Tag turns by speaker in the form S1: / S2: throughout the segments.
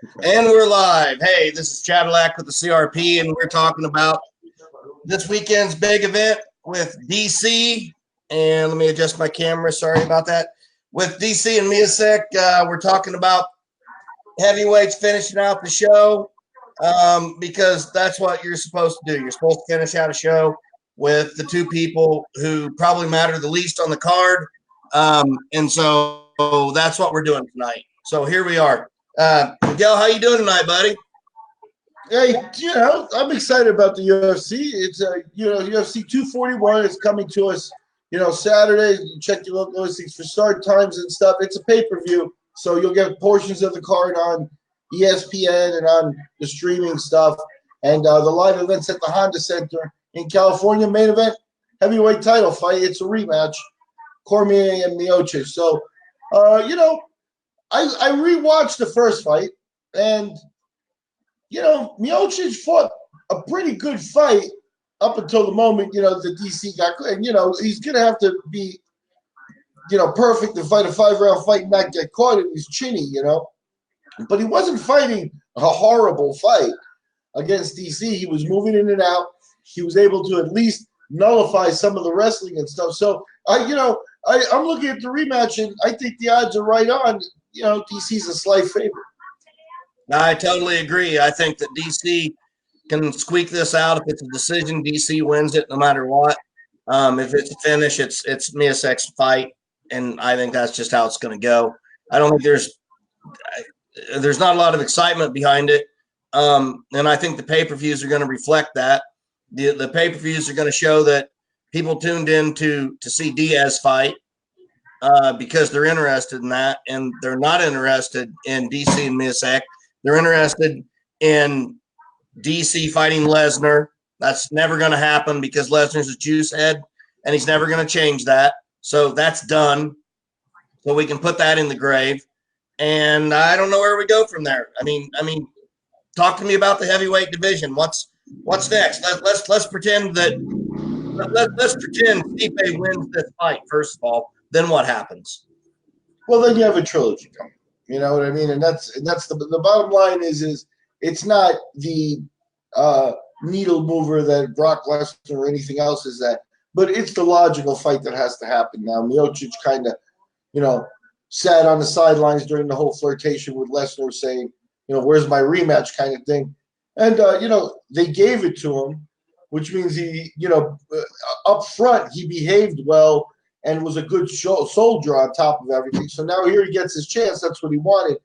S1: And we're live. Hey, this is Cadillac with the CRP, and we're talking about this weekend's big event with DC. And let me adjust my camera. Sorry about that. With DC and Miocic, we're talking about heavyweights finishing out the show because that's what you're supposed to do. You're supposed to finish out a show with the two people who probably matter the least on the card. And so that's what we're doing tonight. So here we are. Miguel, how you doing tonight, buddy?
S2: Hey, I'm excited about the UFC. It's UFC 241 is coming to us. Saturday. You check your local listings for start times and stuff. It's a pay-per-view, so you'll get portions of the card on ESPN and on the streaming stuff. And the live events at the Honda Center in California. Main event, heavyweight title fight. It's a rematch, Cormier and Miocic. So, I rewatched the first fight, and Miocic fought a pretty good fight up until the moment the DC got. And he's gonna have to be perfect to fight a 5-round fight and not get caught in his chinny. But he wasn't fighting a horrible fight against DC. He was moving in and out. He was able to at least nullify some of the wrestling and stuff. So I'm looking at the rematch, and I think the odds are right on. DC's a slight favorite.
S1: I totally agree. I think that DC can squeak this out. If it's a decision, DC wins it no matter what. If it's a finish, it's Miocic's fight, and I think that's just how it's going to go. I don't think there's not a lot of excitement behind it, and I think the pay-per-views are going to reflect that. The pay-per-views are going to show that people tuned in to see Diaz fight. Because they're interested in that, and they're not interested in DC and Miocic. They're interested in DC fighting Lesnar. That's never going to happen because Lesnar's a juice head, and he's never going to change that. So that's done. So we can put that in the grave. And I don't know where we go from there. I mean, talk to me about the heavyweight division. What's next? Let's pretend that let's pretend Stipe wins this fight first of all. Then what happens?
S2: Well, then you have a trilogy coming. You know what I mean? And that's the bottom line is it's not the needle mover that Brock Lesnar or anything else is that, but it's the logical fight that has to happen now. Miocic kind of, sat on the sidelines during the whole flirtation with Lesnar saying, where's my rematch kind of thing. And, they gave it to him, which means he, up front, he behaved well and was a good soldier on top of everything. So now here he gets his chance. That's what he wanted.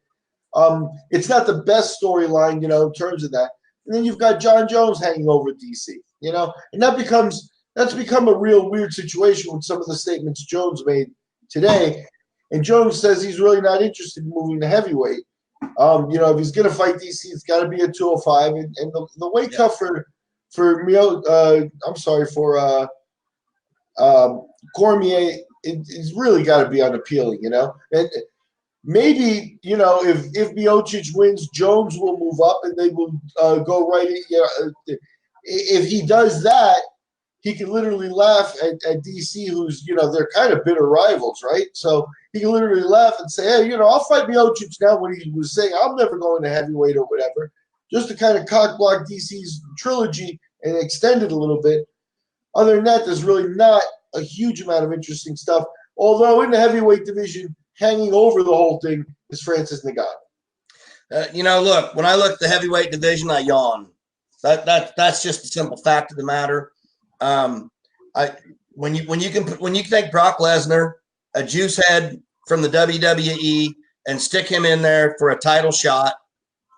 S2: It's not the best storyline, in terms of that. And then you've got John Jones hanging over DC, and that's become a real weird situation with some of the statements Jones made today. And Jones says he's really not interested in moving to heavyweight. If he's going to fight DC, it's got to be at 205. And the weight cut for Cormier, it's really got to be unappealing, And maybe, if Miocic wins, Jones will move up and they will go right in. If he does that, he can literally laugh at DC, who's, they're kind of bitter rivals, right? So he can literally laugh and say, hey, I'll fight Miocic now when he was saying I'm never going to heavyweight or whatever, just to kind of cock block DC's trilogy and extend it a little bit. Other than that, there's really not a huge amount of interesting stuff. Although in the heavyweight division, hanging over the whole thing is Francis Ngannou.
S1: Look, when I look at the heavyweight division, I yawn. That's just a simple fact of the matter. When you take Brock Lesnar, a juice head from the WWE, and stick him in there for a title shot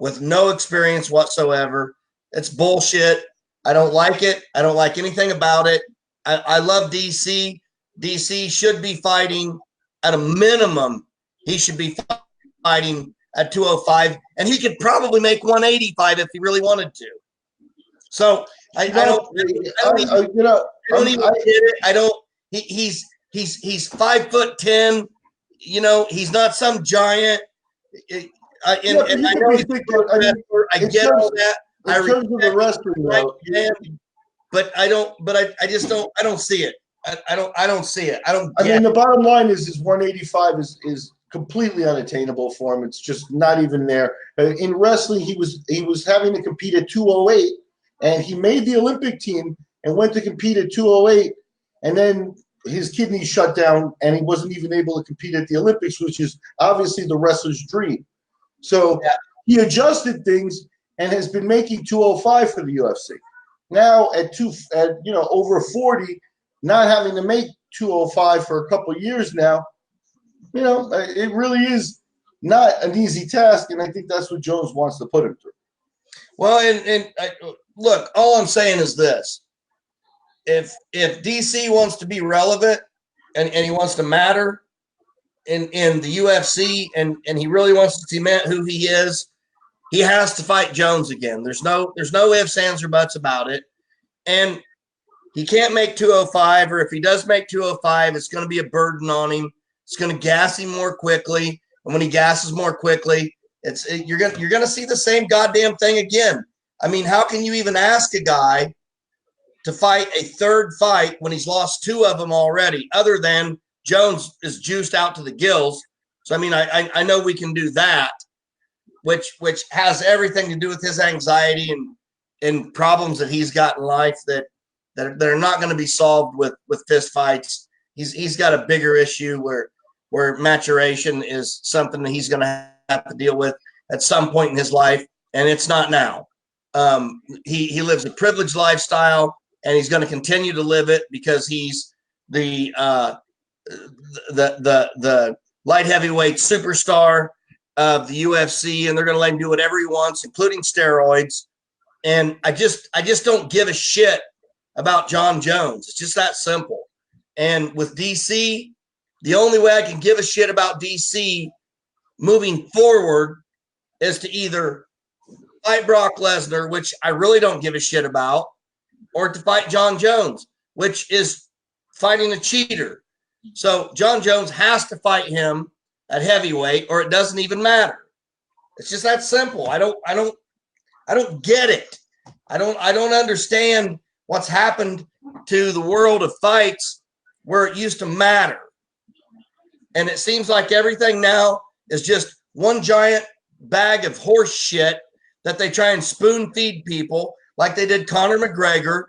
S1: with no experience whatsoever, it's bullshit. I don't like it. I don't like anything about it. I love DC. DC should be fighting at a minimum. He should be fighting at 205, and he could probably make 185 if he really wanted to. So I don't get it. He's 5'10". He's not some giant. I get all that.
S2: In terms of the wrestling,
S1: but I don't see it. I don't see it.
S2: The bottom line is 185 is completely unattainable for him. It's just not even there. In wrestling, he was having to compete at 208, and he made the Olympic team and went to compete at 208, and then his kidneys shut down, and he wasn't even able to compete at the Olympics, which is obviously the wrestler's dream. So he adjusted things and has been making 205 for the UFC. Now at over 40, not having to make 205 for a couple of years now, it really is not an easy task, and I think that's what Jones wants to put him through.
S1: Well, look, all I'm saying is this: if DC wants to be relevant and he wants to matter in the UFC and he really wants to cement who he is, he has to fight Jones again. There's no ifs, ands, or buts about it. And he can't make 205, or if he does make 205, it's going to be a burden on him. It's going to gas him more quickly. And when he gasses more quickly, you're going to see the same goddamn thing again. I mean, how can you even ask a guy to fight a third fight when he's lost two of them already, other than Jones is juiced out to the gills? So, I mean, I know we can do that, which has everything to do with his anxiety and problems that he's got in life that are not going to be solved with fist fights. He's got a bigger issue where maturation is something that he's going to have to deal with at some point in his life, and it's not now. He lives a privileged lifestyle, and he's going to continue to live it because he's the light heavyweight superstar of the UFC, and they're going to let him do whatever he wants, including steroids. And I just don't give a shit about John Jones. It's just that simple. And with DC, the only way I can give a shit about DC moving forward is to either fight Brock Lesnar, which I really don't give a shit about, or to fight John Jones, which is fighting a cheater. So John Jones has to fight him at heavyweight, or it doesn't even matter. It's just that simple. I don't get it. I don't understand what's happened to the world of fights where it used to matter. And it seems like everything now is just one giant bag of horse shit that they try and spoon feed people like they did Conor McGregor.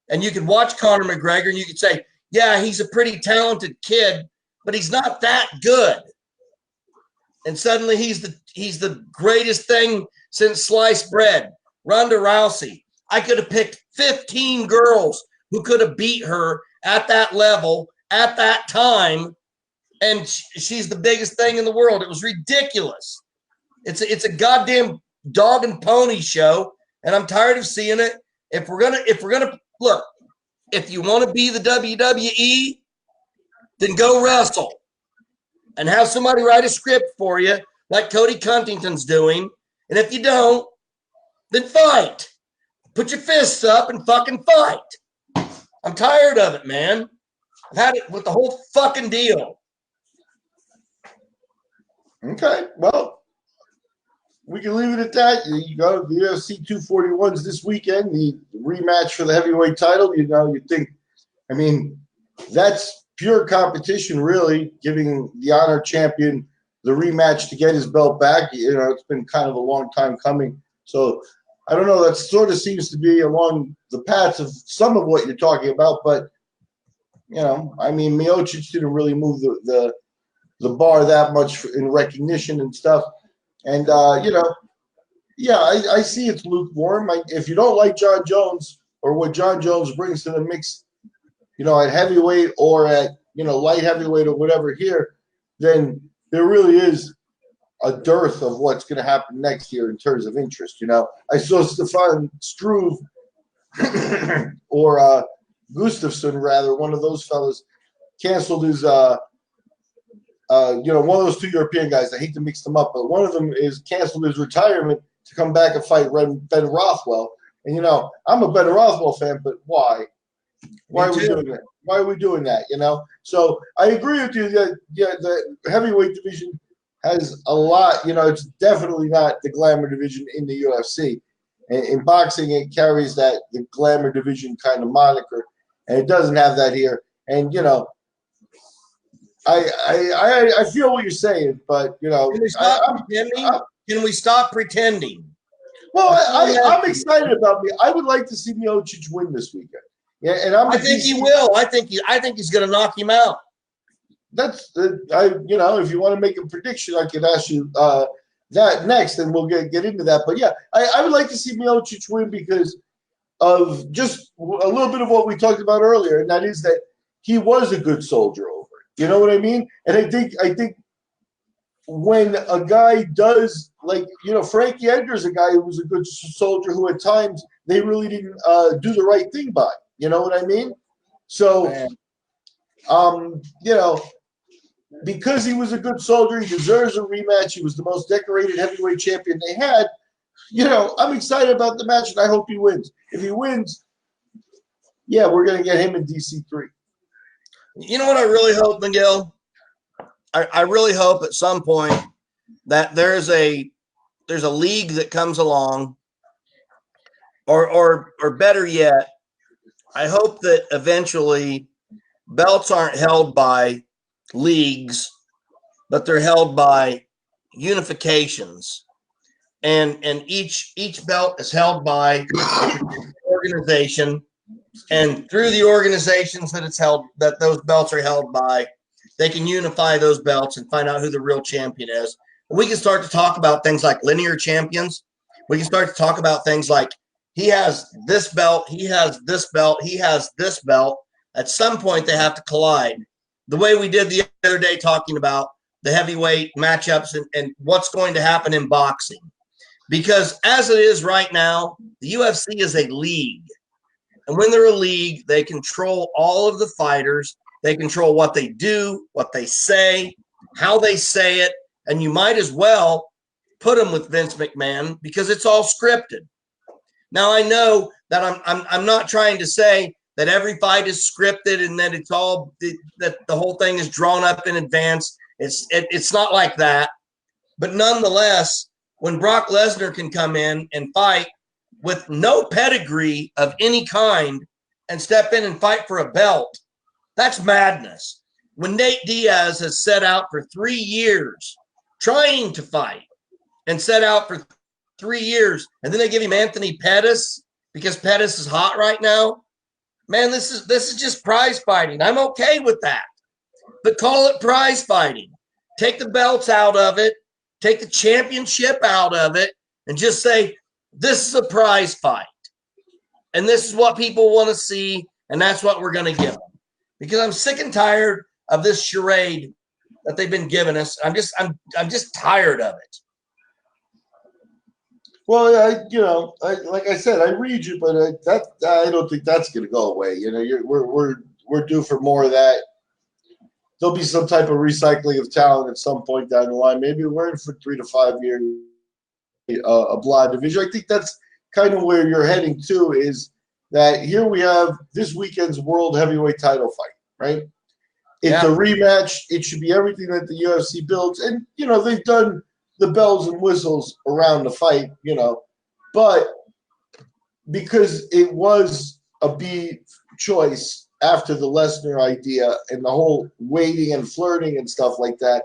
S1: And you could watch Conor McGregor and you could say, yeah, he's a pretty talented kid, but he's not that good. And suddenly he's the greatest thing since sliced bread. Ronda Rousey. I could have picked 15 girls who could have beat her at that level at that time, and she's the biggest thing in the world. It was ridiculous. It's a goddamn dog and pony show, and I'm tired of seeing it. If we're gonna look, if you want to be the WWE, then go wrestle and have somebody write a script for you like Cody Cuntington's doing. And if you don't, then fight. Put your fists up and fucking fight. I'm tired of it, man. I've had it with the whole fucking deal.
S2: Okay, well, we can leave it at that. You go, the UFC 241s this weekend, the rematch for the heavyweight title. You think, I mean, that's pure competition, really, giving the Honor champion the rematch to get his belt back. It's been kind of a long time coming. So I don't know. That sort of seems to be along the paths of some of what you're talking about. But, I mean, Miocic didn't really move the bar that much in recognition and stuff. And, I see it's lukewarm. If you don't like John Jones or what John Jones brings to the mix, at heavyweight or at, light heavyweight or whatever here, then there really is a dearth of what's going to happen next year in terms of interest. I saw Stefan Struve or Gustafsson, rather, one of those fellas canceled his one of those two European guys. I hate to mix them up, but one of them is canceled his retirement to come back and fight Ben Rothwell. And I'm a Ben Rothwell fan, but why? Why are we doing that? Why are we doing that? So I agree with you that the heavyweight division has a lot. It's definitely not the glamour division in the UFC. In boxing, it carries the glamour division kind of moniker, and it doesn't have that here. And I feel what you're saying, but you know,
S1: Can we stop pretending? Can we stop pretending?
S2: well, I'm excited about me. I would like to see Miocic win this weekend. Yeah, and
S1: I think he will. I think he's going to knock him out.
S2: That's you know, if you want to make a prediction, I could ask you that next, and we'll get into that. But yeah, I would like to see Miocic win because of just a little bit of what we talked about earlier, and that is that he was a good soldier over it. You know what I mean? And I think when a guy does, like, you know, Frankie Edgar's a guy who was a good soldier who at times they really didn't do the right thing by. You know what I mean? So, you know, because he was a good soldier, he deserves a rematch. He was the most decorated heavyweight champion they had. You know, I'm excited about the match, and I hope he wins. If he wins, yeah, we're going to get him in DC3.
S1: You know what I really hope, Miguel? I really hope at some point that there's a league that comes along, or better yet, I hope that eventually belts aren't held by leagues, but they're held by unifications, and each belt is held by an organization, and through the organizations that those belts are held by, they can unify those belts and find out who the real champion is. And we can start to talk about things like linear champions. We can start to talk about things like he has this belt, he has this belt, he has this belt. At some point, they have to collide. The way we did the other day talking about the heavyweight matchups and what's going to happen in boxing. Because as it is right now, the UFC is a league. And when they're a league, they control all of the fighters. They control what they do, what they say, how they say it. And you might as well put them with Vince McMahon because it's all scripted. Now, I know that I'm not trying to say that every fight is scripted and that that the whole thing is drawn up in advance. It's not like that. But nonetheless, when Brock Lesnar can come in and fight with no pedigree of any kind and step in and fight for a belt, that's madness. When Nate Diaz has set out for 3 years trying to fight and set out for 3 years, and then they give him Anthony Pettis because Pettis is hot right now. Man, this is just prize fighting. I'm okay with that. But call it prize fighting. Take the belts out of it. Take the championship out of it and just say, this is a prize fight. And this is what people want to see, and that's what we're going to give them. Because I'm sick and tired of this charade that they've been giving us. I'm just tired of it.
S2: Well, like I said, I read you, but I don't think that's going to go away. You know, we're due for more of that. There'll be some type of recycling of talent at some point down the line. Maybe we're in for 3 to 5 years. A blonde division. I think that's kind of where you're heading to. Is that here we have this weekend's world heavyweight title fight, right? It's a rematch. It should be everything that the UFC builds, and you know they've done the bells and whistles around the fight, you know, but because it was a B choice after the Lesnar idea and the whole waiting and flirting and stuff like that,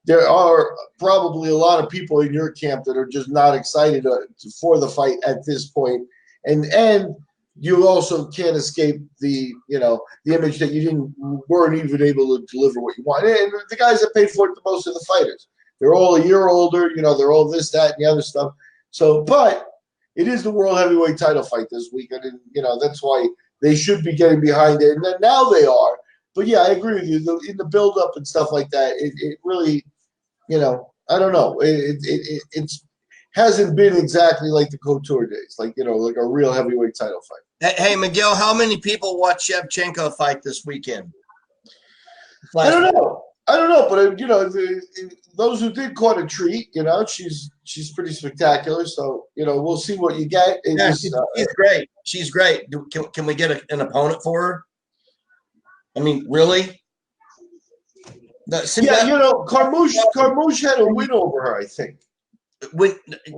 S2: there are probably a lot of people in your camp that are just not excited for the fight at this point. And you also can't escape the image that you weren't even able to deliver what you want. And the guys that paid for it the most are the fighters. They're all a year older, you know, they're all this, that, and the other stuff. So, but it is the world heavyweight title fight this weekend, and you know that's why they should be getting behind it. And then now they are. But yeah, I agree with you. In the build-up and stuff like that, it really, you know, I don't know. It hasn't been exactly like the Couture days, like, you know, like a real heavyweight title fight.
S1: Hey, Miguel, how many people watched Shevchenko fight this weekend?
S2: I don't know, but you know, those who did caught a treat. You know, she's pretty spectacular. So you know, we'll see what you get.
S1: She's great. She's great. Can we get an opponent for her? I mean, really?
S2: You know, Carmouche had a win over her, I think.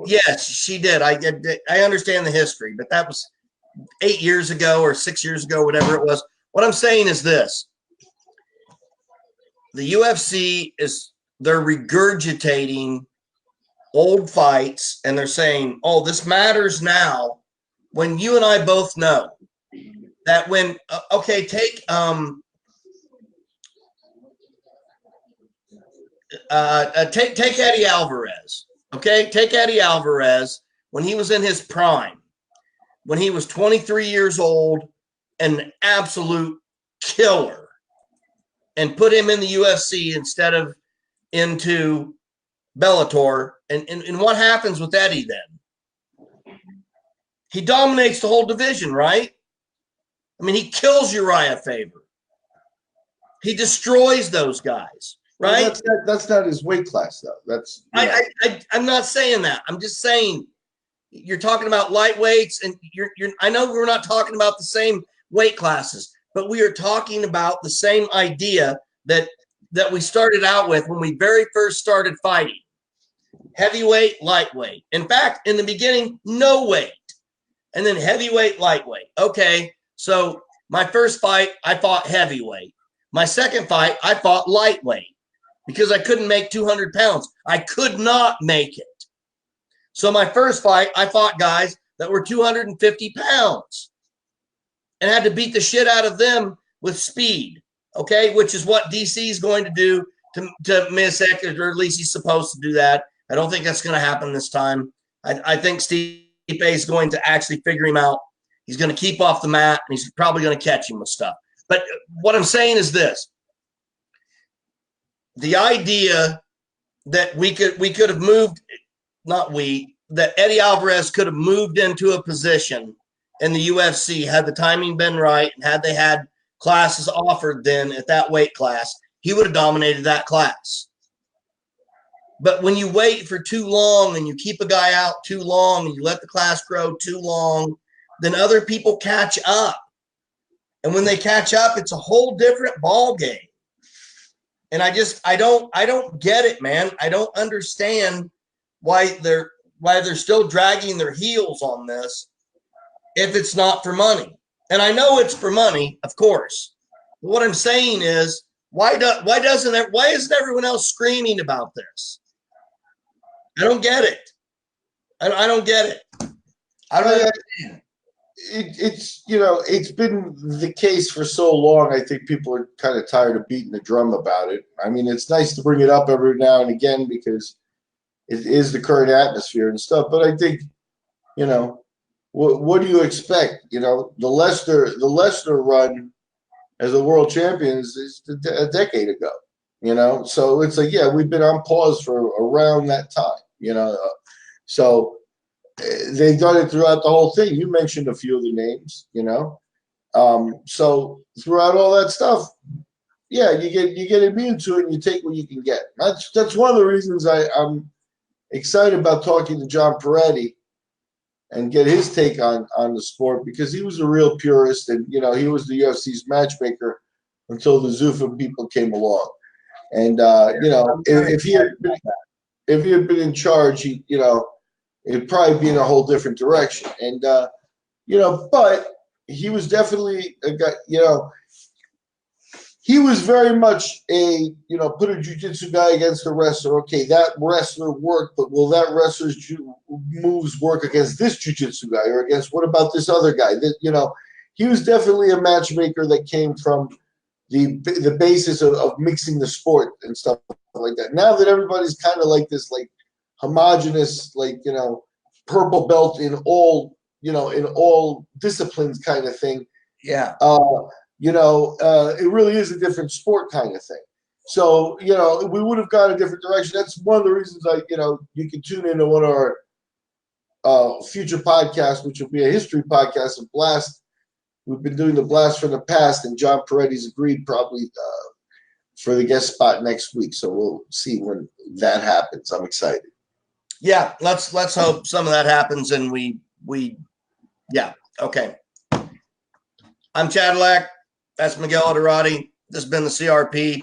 S1: Yes, she did. I understand the history, but that was 8 years ago or 6 years ago, whatever it was. What I'm saying is this. the UFC they're regurgitating old fights, and they're saying, oh, this matters now, when you and I both know that when okay, take take Eddie Alvarez. Okay, take Eddie Alvarez when he was in his prime, when he was 23 years old, an absolute killer, and put him in the UFC instead of into Bellator. And what happens with Eddie then? He dominates the whole division, right? I mean, he kills Uriah Faber. He destroys those guys, right?
S2: Well, that's not his weight class, though. That's
S1: I'm not saying that. I'm just saying you're talking about lightweights, and you're I know we're not talking about the same weight classes, but we are talking about the same idea that we started out with when we very first started fighting. Heavyweight, lightweight. In fact, in the beginning, no weight. And then heavyweight, lightweight. Okay, so my first fight, I fought heavyweight. My second fight, I fought lightweight because I couldn't make 200 pounds. I could not make it. So my first fight, I fought guys that were 250 pounds and had to beat the shit out of them with speed, okay, which is what DC is going to do to Miocic, or at least he's supposed to do that. I don't think that's going to happen this time. I think Stipe is going to actually figure him out. He's going to keep off the mat, and he's probably going to catch him with stuff. But what I'm saying is this. The idea that we could have moved, that Eddie Alvarez could have moved into a position in the UFC had the timing been right, and had they had classes offered then at that weight class, he would have dominated that class. But when you wait for too long and you keep a guy out too long and you let the class grow too long, then other people catch up. And when they catch up, it's a whole different ball game. And I don't get it, man. I don't understand why they're still dragging their heels on this if it's not for money. And I know it's for money, of course. But what I'm saying is, why isn't everyone else screaming about this? I don't get it. I don't get it. I don't understand.
S2: It's been the case for so long. I think people are kind of tired of beating the drum about it. I mean, it's nice to bring it up every now and again because it is the current atmosphere and stuff. But I think, what do you expect? The Lesnar run as a world champion is a decade ago. So it's like, yeah, we've been on pause for around that time. So they've done it throughout the whole thing. You mentioned a few of the names, so throughout all that stuff, yeah, you get immune to it and you take what you can get. That's one of the reasons I'm excited about talking to John Peretti and get his take on the sport, because he was a real purist, and he was the UFC's matchmaker until the Zuffa people came along. And if he had been in charge, it'd probably be in a whole different direction. And but he was definitely a guy. He was very much a put a jiu-jitsu guy against a wrestler. Okay, that wrestler worked, but will that wrestler's moves work against this jiu-jitsu guy, or against what about this other guy? That he was definitely a matchmaker that came from the basis of mixing the sport and stuff like that. Now that everybody's kind of like this, like homogenous, like purple belt in all in all disciplines kind of thing.
S1: Yeah.
S2: It really is a different sport kind of thing. So we would have gone a different direction. That's one of the reasons you can tune into one of our future podcasts, which will be a history podcast of Blast. We've been doing the Blast from the Past, and John Peretti's agreed probably for the guest spot next week. So we'll see when that happens. I'm excited.
S1: Yeah, let's hope some of that happens, and yeah, okay. I'm Chadlack. That's Miguel Adarati. This has been the CRP.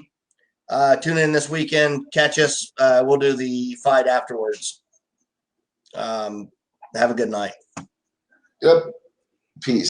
S1: Tune in this weekend. Catch us. We'll do the fight afterwards. Have a good night.
S2: Yep. Peace.